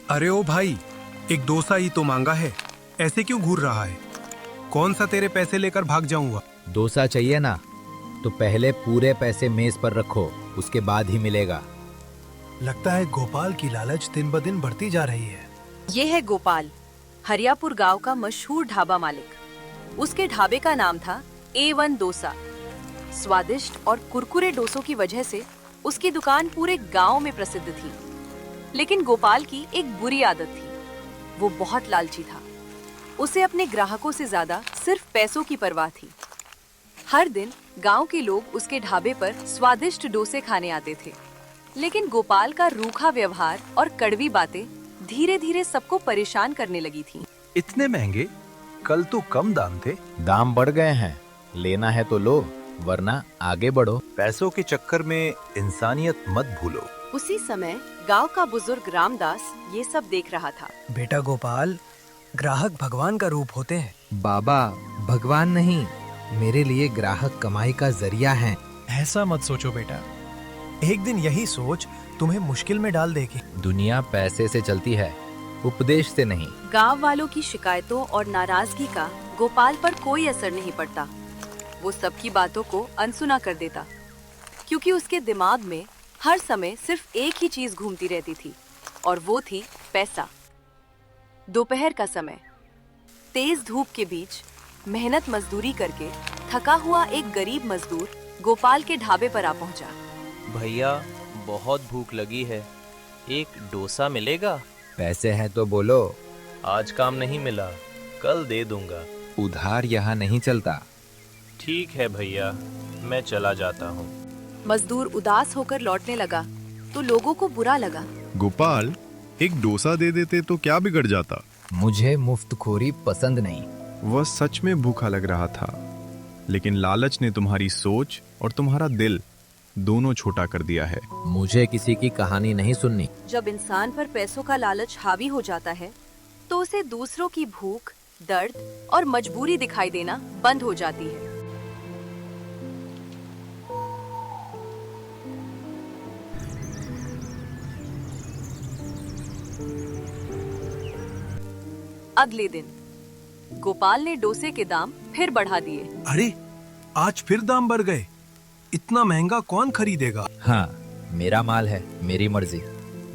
अरे ओ भाई, एक डोसा ही तो मांगा है, ऐसे क्यों घूर रहा है? कौन सा तेरे पैसे लेकर भाग जाऊंगा? डोसा चाहिए ना, तो पहले पूरे पैसे मेज पर रखो, उसके बाद ही मिलेगा। लगता है गोपाल की लालच दिन ब दिन बढ़ती जा रही है। ये है गोपाल, हरियापुर गांव का मशहूर ढाबा मालिक। उसके ढाबे का नाम था A1 डोसा। स्वादिष्ट और कुरकुरे डोसों की वजह से उसकी दुकान पूरे गांव में प्रसिद्ध थी। लेकिन गोपाल की एक बुरी आदत थी, वो बहुत लालची था। उसे अपने ग्राहकों से ज्यादा सिर्फ पैसों की परवाह थी। हर दिन गांव के लोग उसके ढाबे पर स्वादिष्ट डोसे खाने आते थे, लेकिन गोपाल का रूखा व्यवहार और कड़वी बातें धीरे धीरे सबको परेशान करने लगी थीं। इतने महंगे? कल तो कम दाम थे। दाम बढ़ गए हैं, लेना है तो लो, वरना आगे बढ़ो। पैसों के चक्कर में इंसानियत मत भूलो। उसी समय गांव का बुजुर्ग रामदास ये सब देख रहा था। बेटा गोपाल, ग्राहक भगवान का रूप होते हैं। बाबा, भगवान नहीं, मेरे लिए ग्राहक कमाई का जरिया है। ऐसा मत सोचो बेटा, एक दिन यही सोच तुम्हें मुश्किल में डाल देगी। दुनिया पैसे से चलती है, उपदेश से नहीं। गांव वालों की शिकायतों और नाराजगी का गोपाल पर कोई असर नहीं पड़ता। वो सबकी बातों को अनसुना कर देता, क्योंकि उसके दिमाग में हर समय सिर्फ एक ही चीज घूमती रहती थी, और वो थी पैसा। दोपहर का समय, तेज धूप के बीच मेहनत मजदूरी करके थका हुआ एक गरीब मजदूर गोपाल के ढाबे पर आ पहुंचा। भैया, बहुत भूख लगी है, एक डोसा मिलेगा? पैसे हैं तो बोलो। आज काम नहीं मिला, कल दे दूंगा। उधार यहाँ नहीं चलता। ठीक है भैया, मैं चला जाता हूँ। मजदूर उदास होकर लौटने लगा तो लोगों को बुरा लगा। गोपाल, एक डोसा दे देते तो क्या बिगड़ जाता? मुझे मुफ्तखोरी पसंद नहीं। वह सच में भूखा लग रहा था, लेकिन लालच ने तुम्हारी सोच और तुम्हारा दिल दोनों छोटा कर दिया है। मुझे किसी की कहानी नहीं सुननी। जब इंसान पर पैसों का लालच हावी हो जाता है, तो उसे दूसरों की भूख, दर्द और मजबूरी दिखाई देना बंद हो जाती है। अगले दिन गोपाल ने डोसे के दाम फिर बढ़ा दिए। अरे, आज फिर दाम बढ़ गए। इतना महंगा कौन खरीदेगा? हाँ, मेरा माल है, मेरी मर्जी,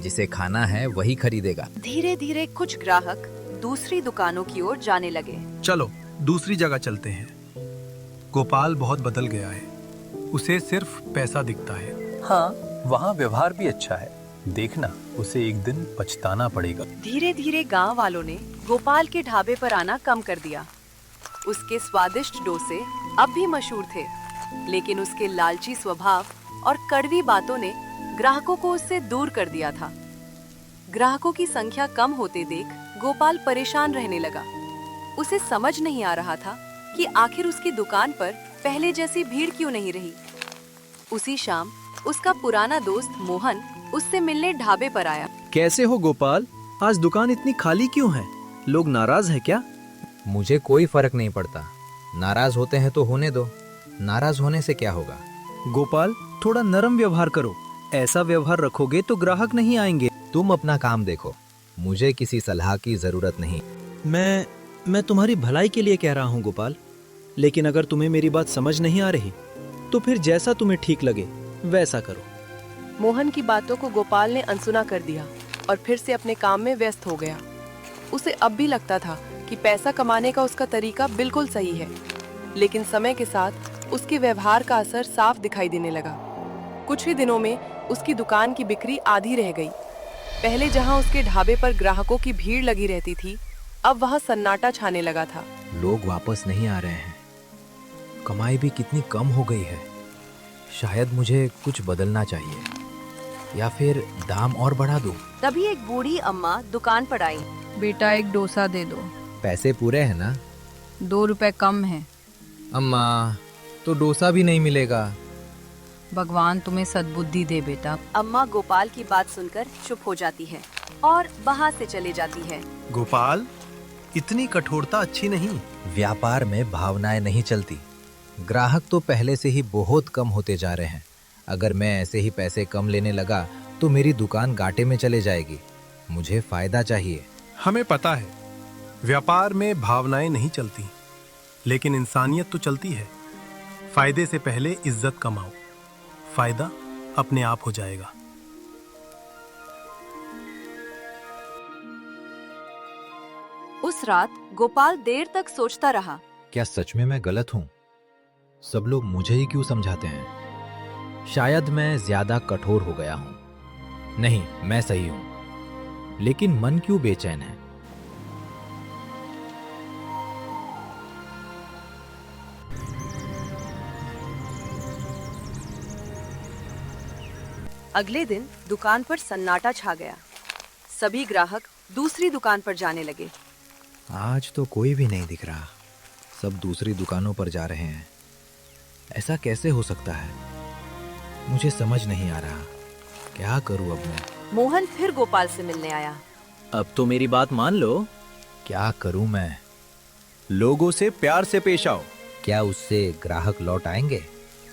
जिसे खाना है वही खरीदेगा। धीरे धीरे कुछ ग्राहक दूसरी दुकानों की ओर जाने लगे। चलो दूसरी जगह चलते हैं। गोपाल बहुत बदल गया है, उसे सिर्फ पैसा दिखता है। हाँ, वहाँ व्यवहार भी अच्छा है, देखना उसे एक दिन पछताना पड़ेगा। धीरे धीरे गांव वालों ने गोपाल के ढाबे पर आना कम कर दिया। उसके स्वादिष्ट डोसे अब भी मशहूर थे, लेकिन उसके लालची स्वभाव और कड़वी बातों ने ग्राहकों को उससे दूर कर दिया था। ग्राहकों की संख्या कम होते देख गोपाल परेशान रहने लगा। उसे समझ नहीं आ रहा था कि आखिर उसकी दुकान पर पहले जैसी भीड़ क्यों नहीं रही। उसी शाम उसका पुराना दोस्त मोहन उससे मिलने ढाबे पर आया। कैसे हो गोपाल? आज दुकान इतनी खाली क्यों है? लोग नाराज है क्या? मुझे कोई फर्क नहीं पड़ता, नाराज होते हैं तो होने दो, नाराज होने से क्या होगा। गोपाल, थोड़ा नरम व्यवहार करो। ऐसा व्यवहार रखोगे तो ग्राहक नहीं आएंगे। तुम अपना काम देखो, मुझे किसी सलाह की जरूरत नहीं। मैं तुम्हारी भलाई के लिए कह रहा हूँ गोपाल, लेकिन अगर तुम्हें मेरी बात समझ नहीं आ रही तो फिर जैसा तुम्हें ठीक लगे वैसा करो। मोहन की बातों को गोपाल ने अनसुना कर दिया और फिर से अपने काम में व्यस्त हो गया। उसे अब भी लगता था कि पैसा कमाने का उसका तरीका बिल्कुल सही है, लेकिन समय के साथ उसके व्यवहार का असर साफ दिखाई देने लगा। कुछ ही दिनों में उसकी दुकान की बिक्री आधी रह गई। पहले जहां उसके ढाबे पर ग्राहकों की भीड़ लगी रहती थी, अब वहां सन्नाटा छाने लगा था। लोग वापस नहीं आ रहे हैं, कमाई भी कितनी कम हो गई है। शायद मुझे कुछ बदलना चाहिए, या फिर दाम और बढ़ा दूं। तभी एक बूढ़ी अम्मा दुकान पर आई। बेटा, एक डोसा दे दो। पैसे पूरे हैं ना? 2 रुपए कम है। अम्मा, तो डोसा भी नहीं मिलेगा। भगवान तुम्हें सद्बुद्धि दे बेटा। अम्मा गोपाल की बात सुनकर चुप हो जाती है और वहाँ से चली जाती है। गोपाल, इतनी कठोरता अच्छी नहीं। व्यापार में भावनाएं नहीं चलती। ग्राहक तो पहले से ही बहुत कम होते जा रहे हैं। अगर मैं ऐसे ही पैसे कम लेने लगा तो मेरी दुकान घाटे में चले जाएगी। मुझे फायदा चाहिए। हमें पता है व्यापार में भावनाएं नहीं चलती, लेकिन इंसानियत तो चलती है। फायदे से पहले इज्जत कमाओ, फायदा अपने आप हो जाएगा। उस रात गोपाल देर तक सोचता रहा। क्या सच में मैं गलत हूं? सब लोग मुझे ही क्यों समझाते हैं? शायद मैं ज्यादा कठोर हो गया हूं। नहीं, मैं सही हूं, लेकिन मन क्यों बेचैन है? अगले दिन दुकान पर सन्नाटा छा गया। सभी ग्राहक दूसरी दुकान पर जाने लगे। आज तो कोई भी नहीं दिख रहा, सब दूसरी दुकानों पर जा रहे हैं। ऐसा कैसे हो सकता है? मुझे समझ नहीं आ रहा, क्या करूं अब मैं? मोहन फिर गोपाल से मिलने आया। अब तो मेरी बात मान लो। क्या करूं मैं? लोगों से प्यार से पेश आओ। क्या उससे ग्राहक लौट आएंगे?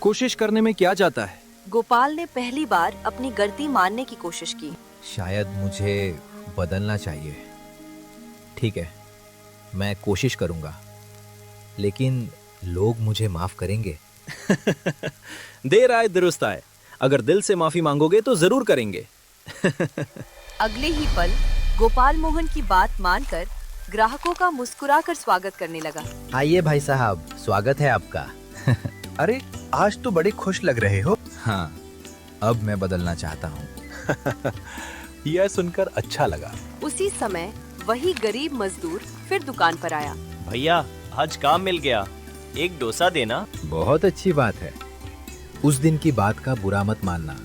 कोशिश करने में क्या जाता है? गोपाल ने पहली बार अपनी गलती मानने की कोशिश की। शायद मुझे बदलना चाहिए। ठीक है, मैं कोशिश करूंगा, लेकिन लोग मुझे माफ करेंगे? देर आए दुरुस्त आए। अगर दिल से माफी मांगोगे तो जरूर करेंगे। अगले ही पल गोपाल मोहन की बात मानकर ग्राहकों का मुस्कुराकर स्वागत करने लगा। आइए भाई साहब, स्वागत है आपका। अरे आज तो बड़े खुश लग रहे हो। हाँ, अब मैं बदलना चाहता हूँ। यह सुनकर अच्छा लगा। उसी समय वही गरीब मजदूर फिर दुकान पर आया। भैया आज काम मिल गया, एक डोसा देना। बहुत अच्छी बात है। उस दिन की बात का बुरा मत मानना,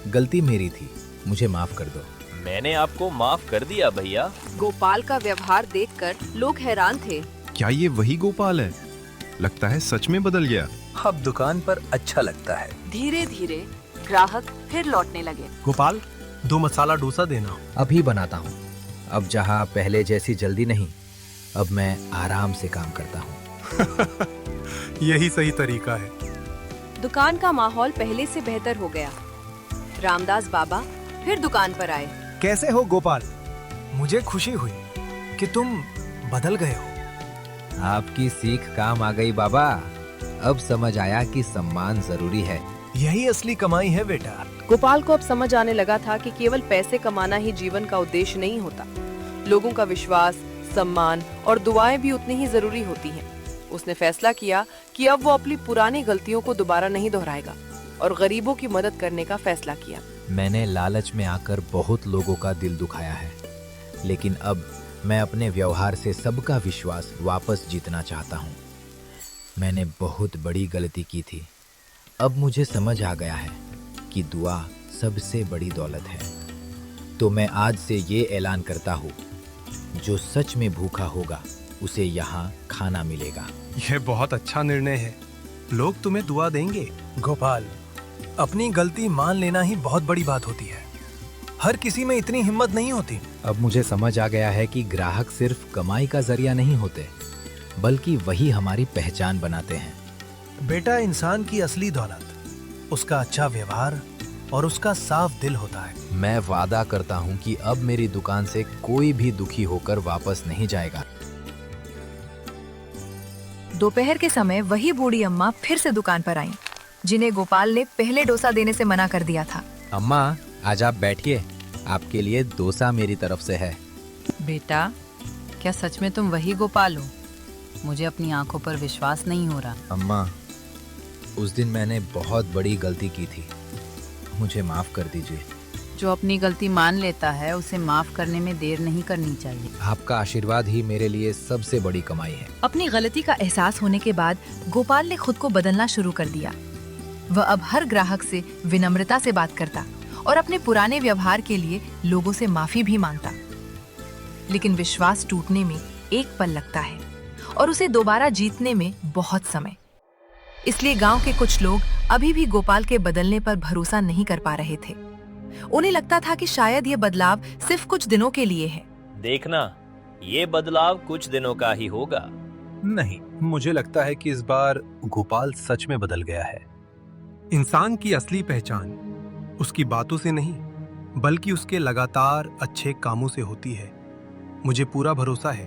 गलती मेरी थी, मुझे माफ कर दो। मैंने आपको माफ कर दिया भैया। गोपाल का व्यवहार देखकर लोग हैरान थे। क्या ये वही गोपाल है? लगता है सच में बदल गया। अब दुकान पर अच्छा लगता है। धीरे धीरे ग्राहक फिर लौटने लगे। गोपाल, 2 मसाला डोसा देना। अभी बनाता हूँ। अब जहाँ पहले जैसी जल्दी नहीं, अब मैं आराम से काम करता हूँ। यही सही तरीका है। दुकान का माहौल पहले से बेहतर हो गया। रामदास बाबा फिर दुकान पर आए। कैसे हो गोपाल? मुझे खुशी हुई कि तुम बदल गए हो। आपकी सीख काम आ गई बाबा। अब समझ आया कि सम्मान जरूरी है। यही असली कमाई है बेटा। गोपाल को अब समझ आने लगा था कि केवल पैसे कमाना ही जीवन का उद्देश्य नहीं होता। लोगों का विश्वास, सम्मान और दुआएं भी उतनी ही जरूरी होती हैं। उसने फैसला किया कि अब वो अपनी पुरानी गलतियों को दोबारा नहीं दोहराएगा और गरीबों की मदद करने का फैसला किया। मैंने लालच में आकर बहुत लोगों का दिल दुखाया है, लेकिन अब मैं अपने व्यवहार से सबका विश्वास वापस जीतना चाहता हूँ। मैंने बहुत बड़ी गलती की थी। अब मुझे समझ आ गया है कि दुआ सबसे बड़ी दौलत है। तो मैं आज से ये ऐलान करता हूँ, जो सच में भूखा होगा उसे यहाँ खाना मिलेगा। यह बहुत अच्छा निर्णय है। लोग तुम्हें दुआ देंगे। गोपाल, अपनी गलती मान लेना ही बहुत बड़ी बात होती है। हर किसी में इतनी हिम्मत नहीं होती। अब मुझे समझ आ गया है कि ग्राहक सिर्फ कमाई का जरिया नहीं होते, बल्कि वही हमारी पहचान बनाते हैं। बेटा, इंसान की असली दौलत उसका अच्छा व्यवहार और उसका साफ दिल होता है। मैं वादा करता हूँ कि अब मेरी दुकान से कोई भी दुखी होकर वापस नहीं जाएगा। दोपहर के समय वही बूढ़ी अम्मा फिर से दुकान पर आईं, जिन्हें गोपाल ने पहले डोसा देने से मना कर दिया था। अम्मा, आज आप बैठिए, आपके लिए डोसा मेरी तरफ से है। बेटा, क्या सच में तुम वही गोपाल हो? मुझे अपनी आंखों पर विश्वास नहीं हो रहा। अम्मा, उस दिन मैंने बहुत बड़ी गलती की थी, मुझे माफ कर दीजिए। जो अपनी गलती मान लेता है उसे माफ करने में देर नहीं करनी चाहिए। आपका आशीर्वाद ही मेरे लिए सबसे बड़ी कमाई है। अपनी गलती का एहसास होने के बाद गोपाल ने खुद को बदलना शुरू कर दिया। वह अब हर ग्राहक से विनम्रता से बात करता और अपने पुराने व्यवहार के लिए लोगों से माफी भी मांगता। लेकिन विश्वास टूटने में एक पल लगता है और उसे दोबारा जीतने में बहुत समय। इसलिए गांव के कुछ लोग अभी भी गोपाल के बदलने पर भरोसा नहीं कर पा रहे थे। उन्हें लगता था कि शायद ये बदलाव सिर्फ कुछ दिनों के लिए है। देखना, ये बदलाव कुछ दिनों का ही होगा। नहीं, मुझे लगता है कि इस बार गोपाल सच में बदल गया है। इंसान की असली पहचान उसकी बातों से नहीं, बल्कि उसके लगातार अच्छे कामों से होती है। मुझे पूरा भरोसा है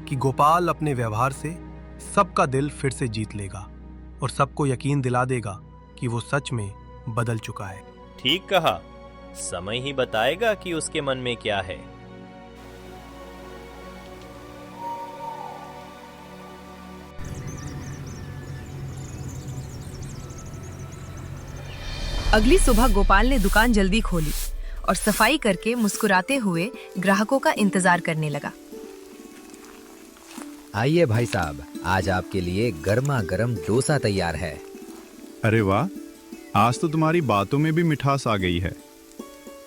कि गोपाल अपने व्यवहार से सबका दिल फिर से जीत लेगा और सबको यकीन दिला देगा कि वो सच में बदल चुका है। ठीक कहा, समय ही बताएगा कि उसके मन में क्या है। अगली सुबह गोपाल ने दुकान जल्दी खोली और सफाई करके मुस्कुराते हुए ग्राहकों का इंतजार करने लगा। आइए भाई साहब, आज आपके लिए गर्मा गर्म डोसा तैयार है। अरे वाह, आज तो तुम्हारी बातों में भी मिठास आ गई है।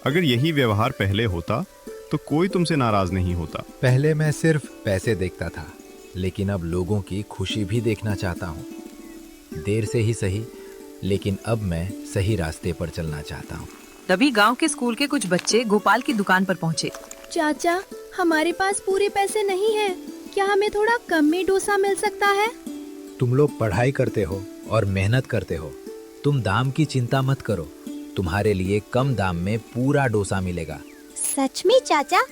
अगर यही व्यवहार पहले होता तो कोई तुमसे नाराज नहीं होता। पहले मैं सिर्फ पैसे देखता था, लेकिन अब लोगों की खुशी भी देखना चाहता हूँ। देर से ही सही, लेकिन अब मैं सही रास्ते पर चलना चाहता हूँ। तभी गांव के स्कूल के कुछ बच्चे गोपाल की दुकान पर पहुँचे। चाचा, हमारे पास पूरे पैसे नहीं हैं। क्या हमें थोड़ा कम में डोसा मिल सकता है? तुम लोग पढ़ाई करते हो और मेहनत करते हो, तुम दाम की चिंता मत करो। तुम्हारे लिए कम दाम में पूरा डोसा मिलेगा। सच में चाचा,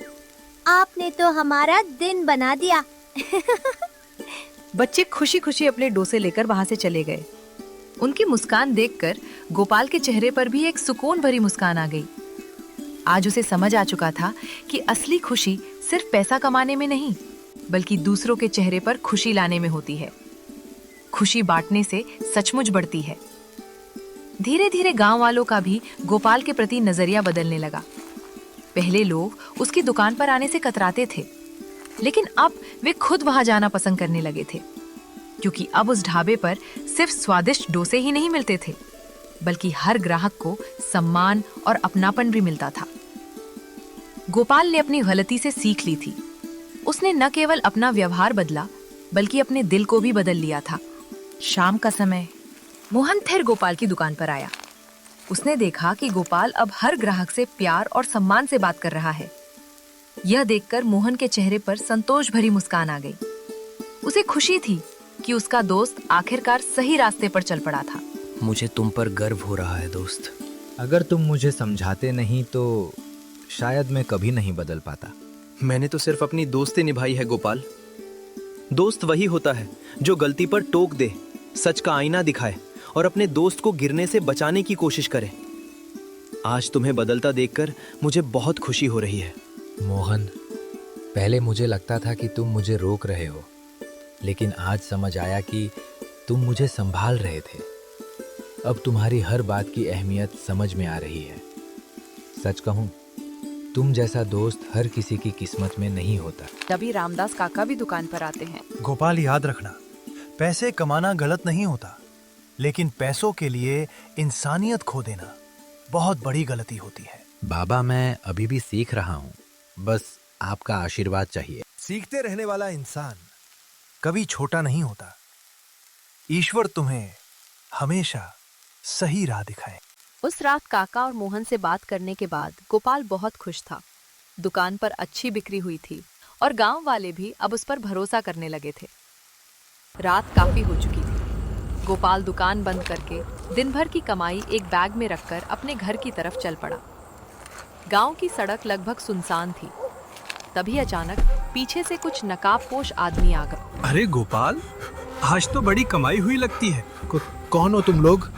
आपने तो हमारा दिन बना दिया। बच्चे खुशी खुशी अपने डोसे लेकर वहाँ से चले गए। उनकी मुस्कान देखकर गोपाल के चेहरे पर भी एक सुकून भरी मुस्कान आ गई। आज उसे समझ आ चुका था कि असली खुशी सिर्फ पैसा कमाने में नहीं, बल्कि दूसरों के चेहरे पर खुशी लाने में होती है। खुशी बांटने से सचमुच बढ़ती है। धीरे धीरे गांव वालों का भी गोपाल के प्रति नजरिया बदलने लगा। पहले लोग उसकी दुकान पर आने से कतराते थे, लेकिन अब वे खुद वहां जाना पसंद करने लगे थे, क्योंकि अब उस ढाबे पर सिर्फ स्वादिष्ट डोसे ही नहीं मिलते थे, बल्कि हर ग्राहक को सम्मान और अपनापन भी मिलता था। गोपाल ने अपनी गलती से सीख ली थी। उसने न केवल अपना व्यवहार बदला, बल्कि अपने दिल को भी बदल लिया था। शाम का समय मोहन फिर गोपाल की दुकान पर आया। उसने देखा कि गोपाल अब हर ग्राहक से प्यार और सम्मान से बात कर रहा है। यह देखकर मोहन के चेहरे पर संतोष भरी मुस्कान आ गई। उसे खुशी थी कि उसका दोस्त आखिरकार सही रास्ते पर चल पड़ा था। मुझे तुम पर गर्व हो रहा है दोस्त। अगर तुम मुझे समझाते नहीं तो शायद मैं कभी नहीं बदल पाता। मैंने तो सिर्फ अपनी दोस्ती निभाई है गोपाल। दोस्त वही होता है जो गलती पर टोक दे, सच का आईना दिखाए और अपने दोस्त को गिरने से बचाने की कोशिश करे। आज तुम्हें बदलता देखकर मुझे बहुत खुशी हो रही है। मोहन, पहले मुझे लगता था कि तुम मुझे रोक रहे हो, लेकिन आज समझ आया कि तुम मुझे संभाल रहे थे। अब तुम्हारी हर बात की अहमियत समझ में आ रही है। सच कहूं, तुम जैसा दोस्त हर किसी की किस्मत में नहीं होता। तभी रामदास काका भी दुकान पर आते हैं। गोपाल, याद रखना, पैसे कमाना गलत नहीं होता, लेकिन पैसों के लिए इंसानियत खो देना बहुत बड़ी गलती होती है। बाबा, मैं अभी भी सीख रहा हूँ, बस आपका आशीर्वाद चाहिए। सीखते रहने वाला इंसान कभी छोटा नहीं होता। ईश्वर तुम्हें हमेशा सही राह दिखाए। उस रात काका और मोहन से बात करने के बाद गोपाल बहुत खुश था। दुकान पर अच्छी बिक्री हुई थी और गांव वाले भी अब उस पर भरोसा करने लगे थे। रात काफी हो चुकी थी। गोपाल दुकान बंद करके दिन भर की कमाई एक बैग में रखकर अपने घर की तरफ चल पड़ा। गांव की सड़क लगभग सुनसान थी। तभी अचानक पीछे से कुछ नकाबपोश आदमी आ गए। अरे गोपाल, आज तो बड़ी कमाई हुई लगती है। कौन हो तुम लोग?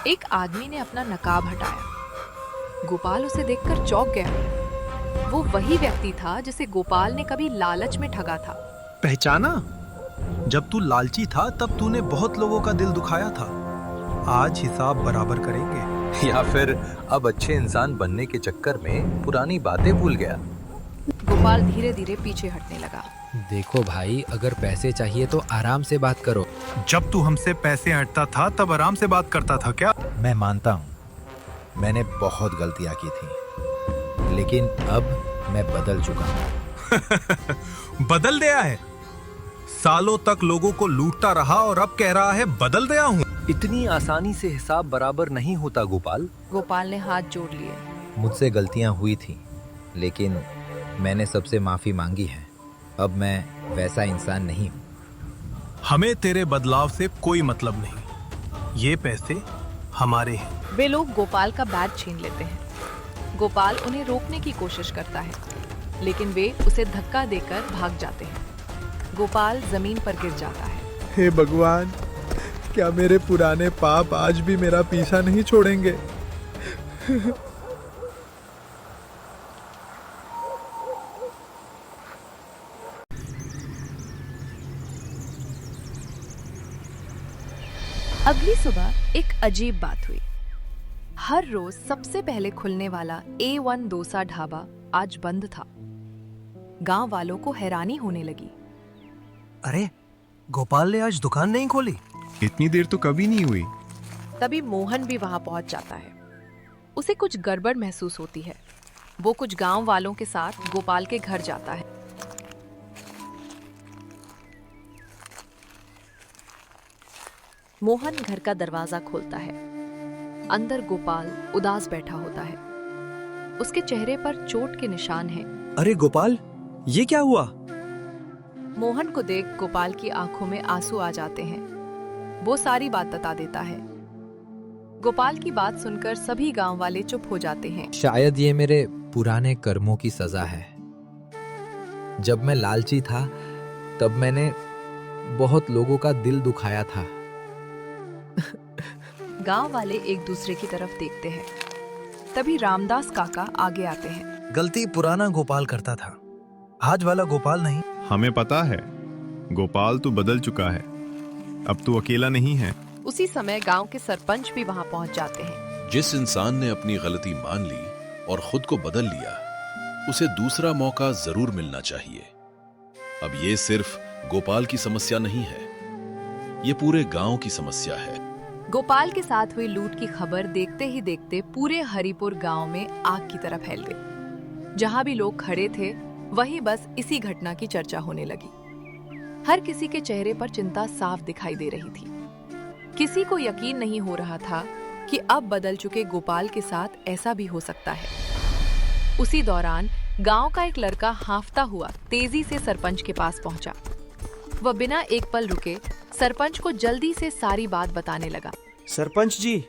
एक आदमी ने अपना नकाब हटाया। गोपाल उसे देखकर चौंक गया। वो वही व्यक्ति था जिसे गोपाल ने कभी लालच में ठगा था। पहचाना? जब तू लालची था तब तूने बहुत लोगों का दिल दुखाया था। आज हिसाब बराबर करेंगे। या फिर अब अच्छे इंसान बनने के चक्कर में पुरानी बातें भूल गया? गोपाल धीरे धीरे पीछे हटने लगा। देखो भाई, अगर पैसे चाहिए तो आराम से बात करो। जब तू हमसे पैसे हटता था तब आराम से बात करता था क्या? मैं मानता हूँ, मैंने बहुत गलतियाँ की थी, लेकिन अब मैं बदल चुका हूँ। बदल गया है? सालों तक लोगों को लूटता रहा और अब कह रहा है बदल गया हूँ। इतनी आसानी से हिसाब बराबर नहीं होता गोपाल। गोपाल ने हाथ जोड़ लिए। मुझसे गलतियाँ हुई थी, लेकिन मैंने सबसे माफी मांगी है। अब मैं वैसा इंसान नहीं हूँ। हमें तेरे बदलाव से कोई मतलब नहीं। ये पैसे हमारे हैं। वे लोग गोपाल का बैग छीन लेते हैं। गोपाल उन्हें रोकने की कोशिश करता है, लेकिन वे उसे धक्का देकर भाग जाते हैं। गोपाल जमीन पर गिर जाता है। हे भगवान, क्या मेरे पुराने पाप आज भी मेरा पीछा नहीं छोड़ेंगे? अगली सुबह एक अजीब बात हुई। हर रोज सबसे पहले खुलने वाला A1 डोसा ढाबा आज बंद था। गांव वालों को हैरानी होने लगी। अरे, गोपाल ने आज दुकान नहीं खोली? इतनी देर तो कभी नहीं हुई। तभी मोहन भी वहां पहुंच जाता है। उसे कुछ गड़बड़ महसूस होती है। वो कुछ गांव वालों के साथ गोपाल के घर जाता है। मोहन घर का दरवाजा खोलता है। अंदर गोपाल उदास बैठा होता है। उसके चेहरे पर चोट के निशान हैं। अरे गोपाल, ये क्या हुआ? मोहन को देख गोपाल की आंखों में आंसू आ जाते हैं। वो सारी बात बता देता है। गोपाल की बात सुनकर सभी गांव वाले चुप हो जाते हैं। शायद ये मेरे पुराने कर्मों की सजा है। जब मैं लालची था, तब मैंने बहुत लोगों का दिल दुखाया था। गांव वाले एक दूसरे की तरफ देखते हैं। तभी रामदास काका आगे आते हैं। गलती पुराना गोपाल करता था, आज वाला गोपाल नहीं। हमें पता है, गोपाल तू बदल चुका है। अब तू अकेला नहीं है। उसी समय गांव के सरपंच भी वहां पहुंच जाते हैं। जिस इंसान ने अपनी गलती मान ली और खुद को बदल लिया, उसे दूसरा मौका जरूर मिलना चाहिए। अब ये सिर्फ गोपाल की समस्या नहीं है, ये पूरे गांव की समस्या है। गोपाल के साथ हुई लूट की खबर देखते ही देखते पूरे हरिपुर गांव में आग की तरह फैल गई। जहां भी लोग खड़े थे, वहीं बस इसी घटना की चर्चा होने लगी। हर किसी के चेहरे पर चिंता साफ दिखाई दे रही थी। किसी को यकीन नहीं हो रहा था कि अब बदल चुके गोपाल के साथ ऐसा भी हो सकता है। उसी दौरान गांव का एक लड़का हांफता हुआ तेजी से सरपंच के पास पहुंचा। वह बिना एक पल रुके सरपंच को जल्दी से सारी बात बताने लगा। सरपंच जी,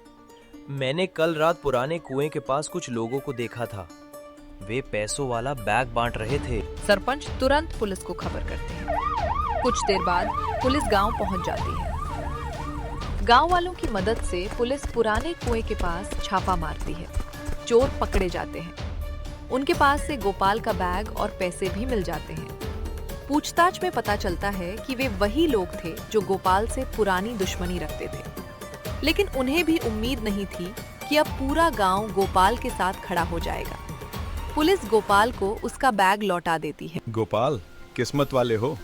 मैंने कल रात पुराने कुएं के पास कुछ लोगों को देखा था। वे पैसों वाला बैग बांट रहे थे। सरपंच तुरंत पुलिस को खबर करते हैं। कुछ देर बाद पुलिस गांव पहुंच जाती है। गांव वालों की मदद से पुलिस पुराने कुएं के पास छापा मारती है। चोर पकड़े जाते हैं। उनके पास से गोपाल का बैग और पैसे भी मिल जाते हैं। पूछताछ में पता चलता है कि वे वही लोग थे जो गोपाल से पुरानी दुश्मनी रखते थे, लेकिन उन्हें भी उम्मीद नहीं थी कि अब पूरा गांव गोपाल के साथ खड़ा हो जाएगा। पुलिस गोपाल को उसका बैग लौटा देती है। गोपाल, किस्मत वाले हो,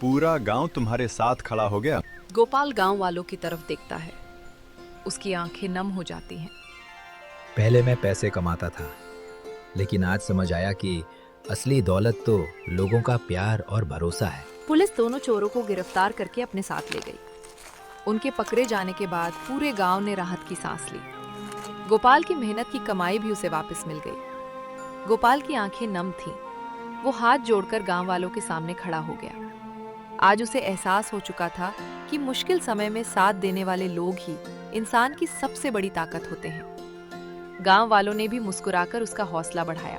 पूरा गांव तुम्हारे साथ खड़ा हो गया। गोपाल गांव वालों की तरफ देखता है। उसकी आंखें नम हो जाती हैं। पहले मैं पैसे कमाता था, लेकिन आज समझ आया कि असली दौलत तो लोगों का प्यार और भरोसा है। पुलिस दोनों चोरों को गिरफ्तार करके अपने साथ ले गई। उनके पकड़े जाने के बाद पूरे गांव ने राहत की सांस ली। गोपाल की मेहनत की कमाई भी उसे वापस मिल गई। गोपाल की आंखें नम थीं। वो हाथ जोड़कर गांव वालों के सामने खड़ा हो गया। आज उसे एहसास हो चुका था कि मुश्किल समय में साथ देने वाले लोग ही इंसान की सबसे बड़ी ताकत होते हैं। गांव वालों ने भी मुस्कुराकर उसका हौसला बढ़ाया।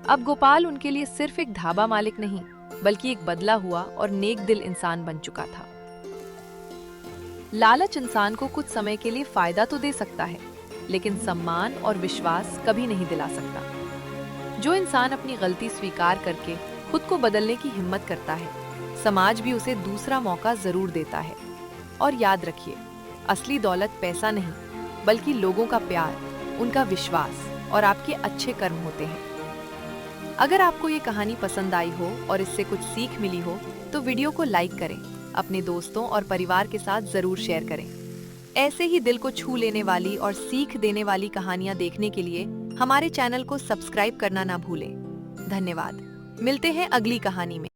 अब गोपाल उनके लिए सिर्फ एक ढाबा मालिक नहीं, बल्कि एक बदला हुआ और नेक दिल इंसान बन चुका था। लालच इंसान को कुछ समय के लिए फायदा तो दे सकता है, लेकिन सम्मान और विश्वास कभी नहीं दिला सकता। जो इंसान अपनी गलती स्वीकार करके खुद को बदलने की हिम्मत करता है, समाज भी उसे दूसरा मौका जरूर देता है। और याद रखिए, असली दौलत पैसा नहीं, बल्कि लोगों का प्यार, उनका विश्वास और आपके अच्छे कर्म होते हैं। अगर आपको ये कहानी पसंद आई हो और इससे कुछ सीख मिली हो, तो वीडियो को लाइक करें, अपने दोस्तों और परिवार के साथ जरूर शेयर करें। ऐसे ही दिल को छू लेने वाली और सीख देने वाली कहानियां देखने के लिए हमारे चैनल को सब्सक्राइब करना ना भूलें। धन्यवाद। मिलते हैं अगली कहानी में।